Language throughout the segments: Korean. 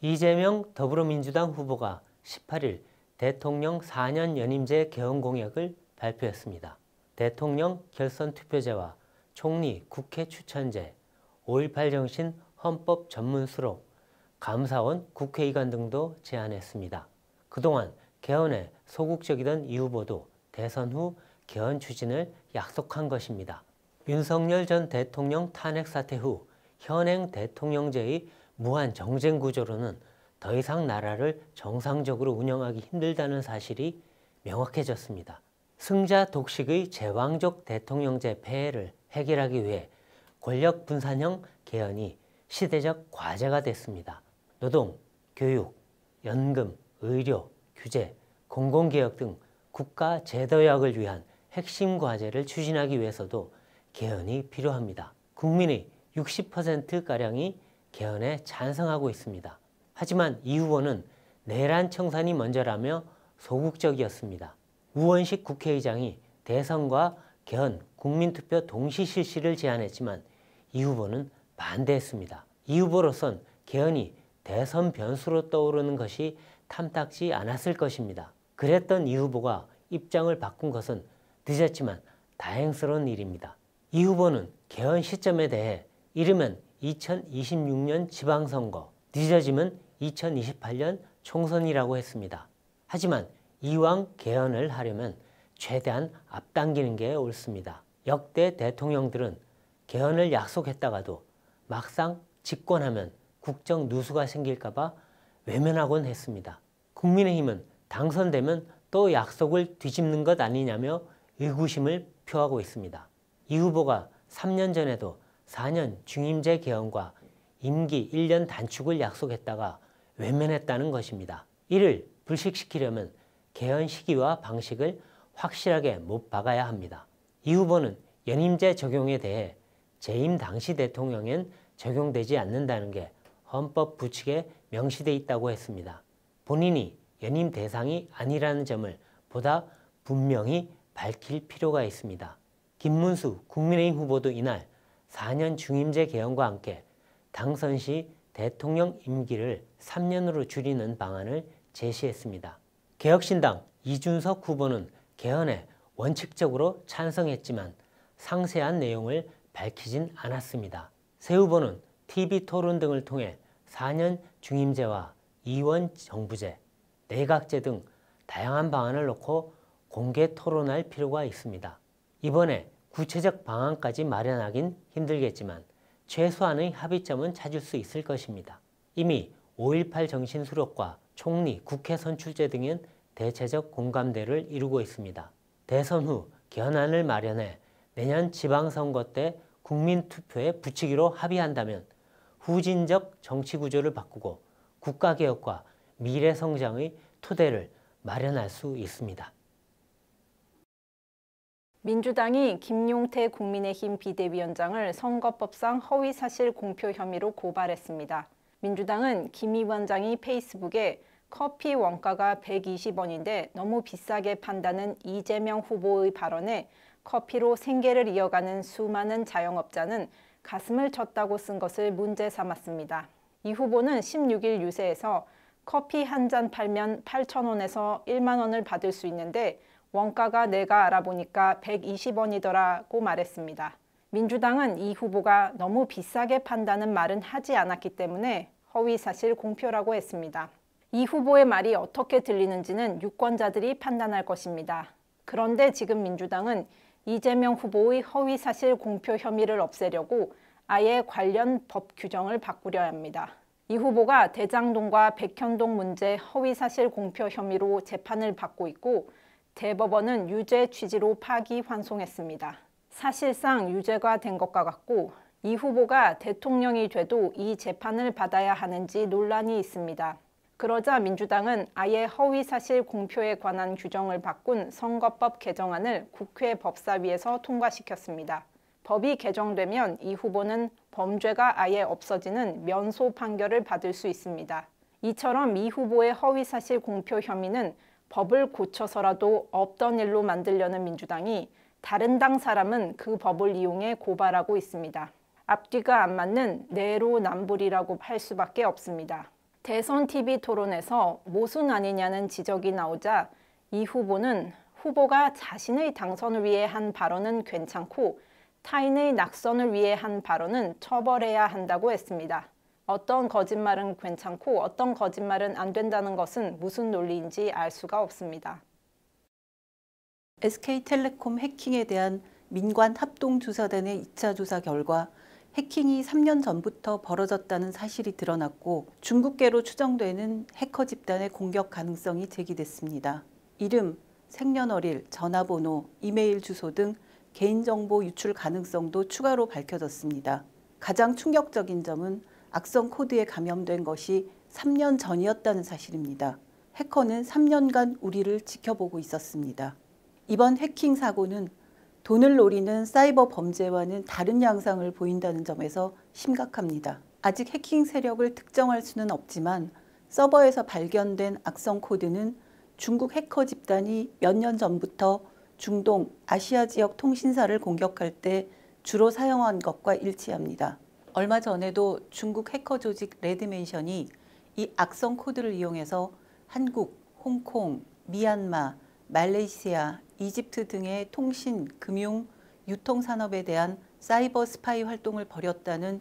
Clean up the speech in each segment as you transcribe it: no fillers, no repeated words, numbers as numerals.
이재명 더불어민주당 후보가 18일 대통령 4년 연임제 개헌 공약을 발표했습니다. 대통령 결선 투표제와 총리 국회 추천제, 5.18 정신 헌법 전문 수록, 감사원 국회의관 등도 제안했습니다. 그동안 개헌에 소극적이던 이 후보도 대선 후 개헌 추진을 약속한 것입니다. 윤석열 전 대통령 탄핵 사태 후 현행 대통령제의 무한 정쟁 구조로는 더 이상 나라를 정상적으로 운영하기 힘들다는 사실이 명확해졌습니다. 승자 독식의 제왕적 대통령제 폐해를 해결하기 위해 권력 분산형 개헌이 시대적 과제가 됐습니다. 노동, 교육, 연금, 의료, 규제, 공공개혁 등 국가 제도약을 위한 핵심 과제를 추진하기 위해서도 개헌이 필요합니다. 국민의 60%가량이 개헌에 찬성하고 있습니다. 하지만 이 후보는 내란 청산이 먼저라며 소극적이었습니다. 우원식 국회의장이 대선과 개헌, 국민투표 동시 실시를 제안했지만 이 후보는 반대했습니다. 이 후보로선 개헌이 대선 변수로 떠오르는 것이 탐탁지 않았을 것입니다. 그랬던 이 후보가 입장을 바꾼 것은 늦었지만 다행스러운 일입니다. 이 후보는 개헌 시점에 대해 이르면 2026년 지방선거, 늦어지면 2028년 총선이라고 했습니다. 하지만 이왕 개헌을 하려면 최대한 앞당기는 게 옳습니다. 역대 대통령들은 개헌을 약속했다가도 막상 집권하면 국정 누수가 생길까 봐 외면하곤 했습니다. 국민의힘은 당선되면 또 약속을 뒤집는 것 아니냐며 의구심을 표하고 있습니다. 이 후보가 3년 전에도 4년 중임제 개헌과 임기 1년 단축을 약속했다가 외면했다는 것입니다. 이를 불식시키려면 개헌 시기와 방식을 확실하게 못 박아야 합니다. 이 후보는 연임제 적용에 대해 재임 당시 대통령엔 적용되지 않는다는 게 헌법 부칙에 명시돼 있다고 했습니다. 본인이 연임 대상이 아니라는 점을 보다 분명히 밝힐 필요가 있습니다. 김문수 국민의힘 후보도 이날 4년 중임제 개헌과 함께 당선 시 대통령 임기를 3년으로 줄이는 방안을 제시했습니다. 개혁신당 이준석 후보는 개헌에 원칙적으로 찬성했지만 상세한 내용을 밝히진 않았습니다. 새 후보는 TV토론 등을 통해 4년 중임제와 이원 정부제, 내각제 등 다양한 방안을 놓고 공개 토론할 필요가 있습니다. 이번에 구체적 방안까지 마련하긴 힘들겠지만 최소한의 합의점은 찾을 수 있을 것입니다. 이미 5.18 정신 수록과 총리, 국회 선출제 등은 대체적 공감대를 이루고 있습니다. 대선 후 개헌안을 마련해 내년 지방선거 때 국민투표에 붙이기로 합의한다면 후진적 정치구조를 바꾸고 국가개혁과 미래성장의 토대를 마련할 수 있습니다. 민주당이 김용태 국민의힘 비대위원장을 선거법상 허위사실 공표 혐의로 고발했습니다. 민주당은 김 위원장이 페이스북에 커피 원가가 120원인데 너무 비싸게 판다는 이재명 후보의 발언에 커피로 생계를 이어가는 수많은 자영업자는 가슴을 쳤다고 쓴 것을 문제 삼았습니다. 이 후보는 16일 유세에서 커피 한 잔 팔면 8,000원에서 1만 원을 받을 수 있는데 원가가 내가 알아보니까 120원이더라고 말했습니다. 민주당은 이 후보가 너무 비싸게 판다는 말은 하지 않았기 때문에 허위사실 공표라고 했습니다. 이 후보의 말이 어떻게 들리는지는 유권자들이 판단할 것입니다. 그런데 지금 민주당은 이재명 후보의 허위사실 공표 혐의를 없애려고 아예 관련 법 규정을 바꾸려 합니다. 이 후보가 대장동과 백현동 문제 허위사실 공표 혐의로 재판을 받고 있고 대법원은 유죄 취지로 파기환송했습니다. 사실상 유죄가 된 것과 같고 이 후보가 대통령이 돼도 이 재판을 받아야 하는지 논란이 있습니다. 그러자 민주당은 아예 허위사실 공표에 관한 규정을 바꾼 선거법 개정안을 국회 법사위에서 통과시켰습니다. 법이 개정되면 이 후보는 범죄가 아예 없어지는 면소 판결을 받을 수 있습니다. 이처럼 이 후보의 허위사실 공표 혐의는 법을 고쳐서라도 없던 일로 만들려는 민주당이 다른 당 사람은 그 법을 이용해 고발하고 있습니다. 앞뒤가 안 맞는 내로남불이라고 할 수밖에 없습니다. 대선 TV 토론에서 모순 아니냐는 지적이 나오자 이 후보는 후보가 자신의 당선을 위해 한 발언은 괜찮고 타인의 낙선을 위해 한 발언은 처벌해야 한다고 했습니다. 어떤 거짓말은 괜찮고 어떤 거짓말은 안 된다는 것은 무슨 논리인지 알 수가 없습니다. SK텔레콤 해킹에 대한 민관합동조사단의 2차 조사 결과 해킹이 3년 전부터 벌어졌다는 사실이 드러났고 중국계로 추정되는 해커 집단의 공격 가능성이 제기됐습니다. 이름, 생년월일, 전화번호, 이메일 주소 등 개인정보 유출 가능성도 추가로 밝혀졌습니다. 가장 충격적인 점은 악성 코드에 감염된 것이 3년 전이었다는 사실입니다. 해커는 3년간 우리를 지켜보고 있었습니다. 이번 해킹 사고는 돈을 노리는 사이버 범죄와는 다른 양상을 보인다는 점에서 심각합니다. 아직 해킹 세력을 특정할 수는 없지만 서버에서 발견된 악성 코드는 중국 해커 집단이 몇 년 전부터 중동, 아시아 지역 통신사를 공격할 때 주로 사용한 것과 일치합니다. 얼마 전에도 중국 해커 조직 레드멘션이 이 악성 코드를 이용해서 한국, 홍콩, 미얀마, 말레이시아, 이집트 등의 통신, 금융, 유통산업에 대한 사이버 스파이 활동을 벌였다는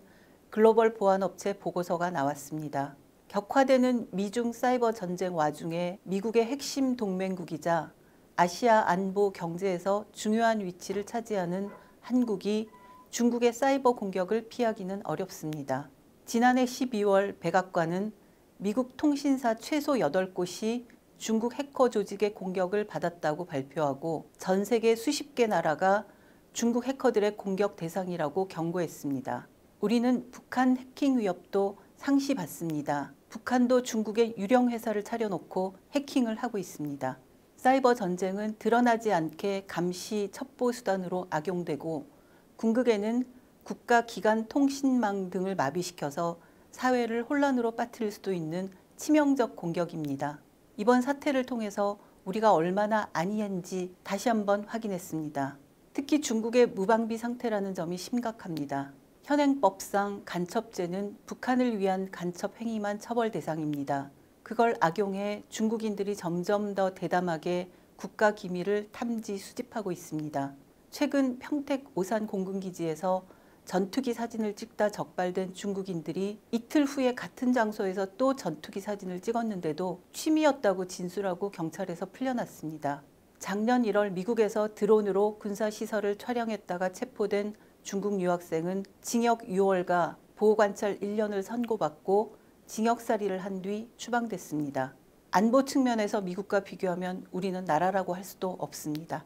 글로벌 보안업체 보고서가 나왔습니다. 격화되는 미중 사이버 전쟁 와중에 미국의 핵심 동맹국이자 아시아 안보 경제에서 중요한 위치를 차지하는 한국이 중국의 사이버 공격을 피하기는 어렵습니다. 지난해 12월 백악관은 미국 통신사 최소 8곳이 중국 해커 조직의 공격을 받았다고 발표하고 전 세계 수십 개 나라가 중국 해커들의 공격 대상이라고 경고했습니다. 우리는 북한 해킹 위협도 상시 받습니다. 북한도 중국의 유령 회사를 차려놓고 해킹을 하고 있습니다. 사이버 전쟁은 드러나지 않게 감시 첩보 수단으로 악용되고 궁극에는 국가 기관 통신망 등을 마비시켜서 사회를 혼란으로 빠뜨릴 수도 있는 치명적 공격입니다. 이번 사태를 통해서 우리가 얼마나 안이한지 다시 한번 확인했습니다. 특히 중국의 무방비 상태라는 점이 심각합니다. 현행법상 간첩죄는 북한을 위한 간첩 행위만 처벌 대상입니다. 그걸 악용해 중국인들이 점점 더 대담하게 국가 기밀을 탐지 수집하고 있습니다. 최근 평택 오산 공군기지에서 전투기 사진을 찍다 적발된 중국인들이 이틀 후에 같은 장소에서 또 전투기 사진을 찍었는데도 취미였다고 진술하고 경찰에서 풀려났습니다. 작년 1월 미국에서 드론으로 군사시설을 촬영했다가 체포된 중국 유학생은 징역 6월과 보호관찰 1년을 선고받고 징역살이를 한 뒤 추방됐습니다. 안보 측면에서 미국과 비교하면 우리는 나라라고 할 수도 없습니다.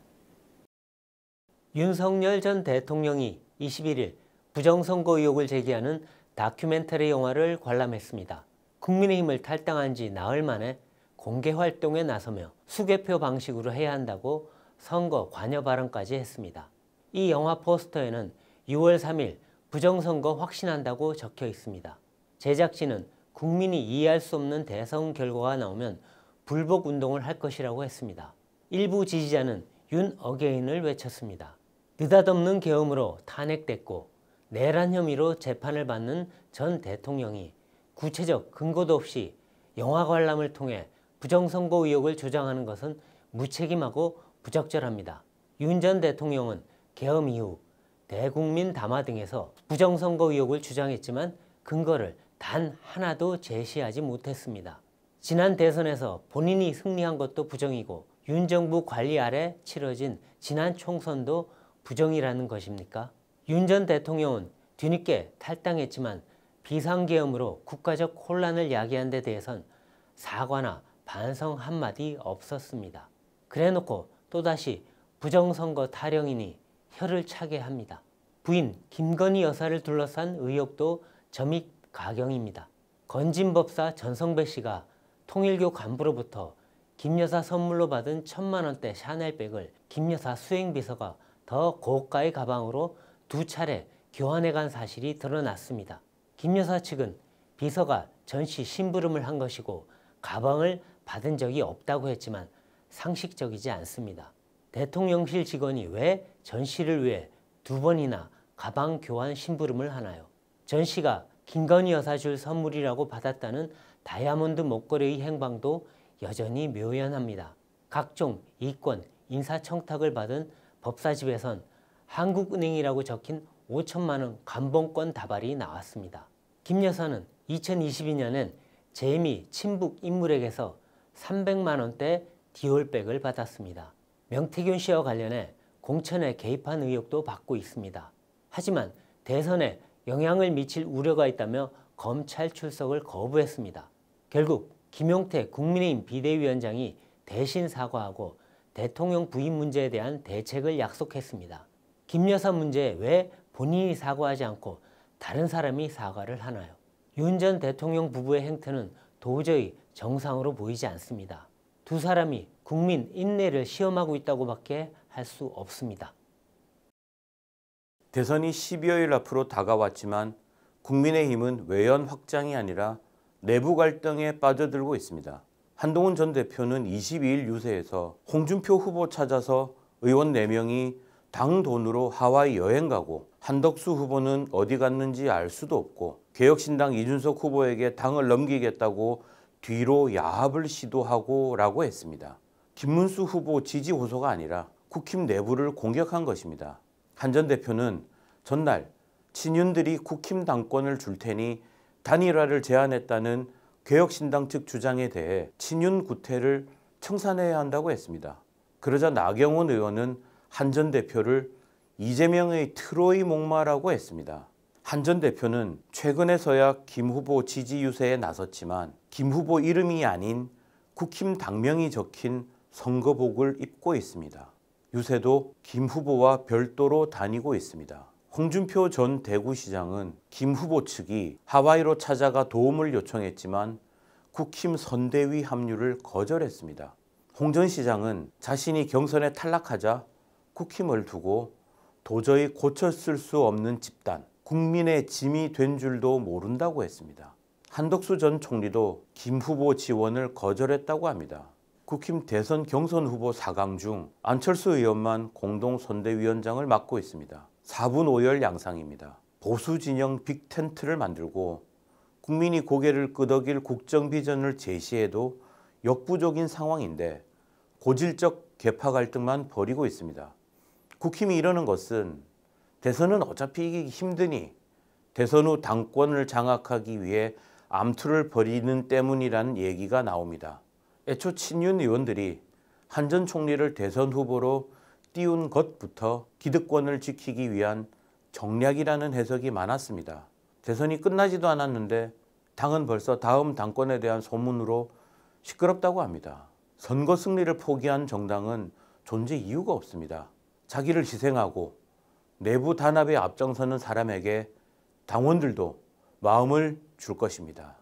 윤석열 전 대통령이 21일 부정선거 의혹을 제기하는 다큐멘터리 영화를 관람했습니다. 국민의힘을 탈당한 지 나흘 만에 공개 활동에 나서며 수개표 방식으로 해야 한다고 선거 관여 발언까지 했습니다. 이 영화 포스터에는 6월 3일 부정선거 확신한다고 적혀 있습니다. 제작진은 국민이 이해할 수 없는 대선 결과가 나오면 불복 운동을 할 것이라고 했습니다. 일부 지지자는 윤 어게인을 외쳤습니다. 느닷없는 계엄으로 탄핵됐고 내란 혐의로 재판을 받는 전 대통령이 구체적 근거도 없이 영화 관람을 통해 부정선거 의혹을 조장하는 것은 무책임하고 부적절합니다. 윤 전 대통령은 계엄 이후 대국민 담화 등에서 부정선거 의혹을 주장했지만 근거를 단 하나도 제시하지 못했습니다. 지난 대선에서 본인이 승리한 것도 부정이고 윤 정부 관리 아래 치러진 지난 총선도 부정이라는 것입니까? 윤 전 대통령은 뒤늦게 탈당했지만 비상계엄으로 국가적 혼란을 야기한 데 대해선 사과나 반성 한마디 없었습니다. 그래놓고 또다시 부정선거 타령이니 혀를 차게 합니다. 부인 김건희 여사를 둘러싼 의혹도 점입가경입니다. 건진법사 전성배 씨가 통일교 간부로부터 김 여사 선물로 받은 1,000만 원대 샤넬백을 김 여사 수행비서가 더 고가의 가방으로 2차례 교환해간 사실이 드러났습니다. 김 여사 측은 비서가 전시 심부름을 한 것이고 가방을 받은 적이 없다고 했지만 상식적이지 않습니다. 대통령실 직원이 왜 전시를 위해 2번이나 가방 교환 심부름을 하나요? 전시가 김건희 여사 줄 선물이라고 받았다는 다이아몬드 목걸이의 행방도 여전히 묘연합니다. 각종 이권, 인사청탁을 받은 법사집에선 한국은행이라고 적힌 5천만 원 감봉권 다발이 나왔습니다. 김 여사는 2022년엔 재미 친북 인물에게서 300만 원대 디올백을 받았습니다. 명태균 씨와 관련해 공천에 개입한 의혹도 받고 있습니다. 하지만 대선에 영향을 미칠 우려가 있다며 검찰 출석을 거부했습니다. 결국 김용태 국민의힘 비대위원장이 대신 사과하고 대통령 부인 문제에 대한 대책을 약속했습니다. 김 여사 문제에 왜 본인이 사과하지 않고 다른 사람이 사과를 하나요? 윤 전 대통령 부부의 행태는 도저히 정상으로 보이지 않습니다. 두 사람이 국민 인내를 시험하고 있다고밖에 할 수 없습니다. 대선이 12여일 앞으로 다가왔지만 국민의힘은 외연 확장이 아니라 내부 갈등에 빠져들고 있습니다. 한동훈 전 대표는 22일 유세에서 홍준표 후보 찾아서 의원 4명이 당 돈으로 하와이 여행 가고 한덕수 후보는 어디 갔는지 알 수도 없고 개혁신당 이준석 후보에게 당을 넘기겠다고 뒤로 야합을 시도하고 라고 했습니다. 김문수 후보 지지 호소가 아니라 국힘 내부를 공격한 것입니다. 한 전 대표는 전날 친윤들이 국힘 당권을 줄 테니 단일화를 제안했다는 개혁신당 측 주장에 대해 친윤 구태를 청산해야 한다고 했습니다. 그러자 나경원 의원은 한 전 대표를 이재명의 트로이 목마라고 했습니다. 한 전 대표는 최근에서야 김 후보 지지 유세에 나섰지만 김 후보 이름이 아닌 국힘 당명이 적힌 선거복을 입고 있습니다. 유세도 김 후보와 별도로 다니고 있습니다. 홍준표 전 대구시장은 김 후보 측이 하와이로 찾아가 도움을 요청했지만 국힘 선대위 합류를 거절했습니다. 홍 전 시장은 자신이 경선에 탈락하자 국힘을 두고 도저히 고쳤을 수 없는 집단, 국민의 짐이 된 줄도 모른다고 했습니다. 한덕수 전 총리도 김 후보 지원을 거절했다고 합니다. 국힘 대선 경선 후보 4강 중 안철수 의원만 공동 선대위원장을 맡고 있습니다. 4분 5열 양상입니다. 보수 진영 빅텐트를 만들고 국민이 고개를 끄덕일 국정 비전을 제시해도 역부족인 상황인데 고질적 계파 갈등만 벌이고 있습니다. 국힘이 이러는 것은 대선은 어차피 이기기 힘드니 대선 후 당권을 장악하기 위해 암투를 벌이는 때문이라는 얘기가 나옵니다. 애초 친윤 의원들이 한 전 총리를 대선 후보로 띄운 것부터 기득권을 지키기 위한 정략이라는 해석이 많았습니다. 대선이 끝나지도 않았는데 당은 벌써 다음 당권에 대한 소문으로 시끄럽다고 합니다. 선거 승리를 포기한 정당은 존재 이유가 없습니다. 자기를 희생하고 내부 단합에 앞장서는 사람에게 당원들도 마음을 줄 것입니다.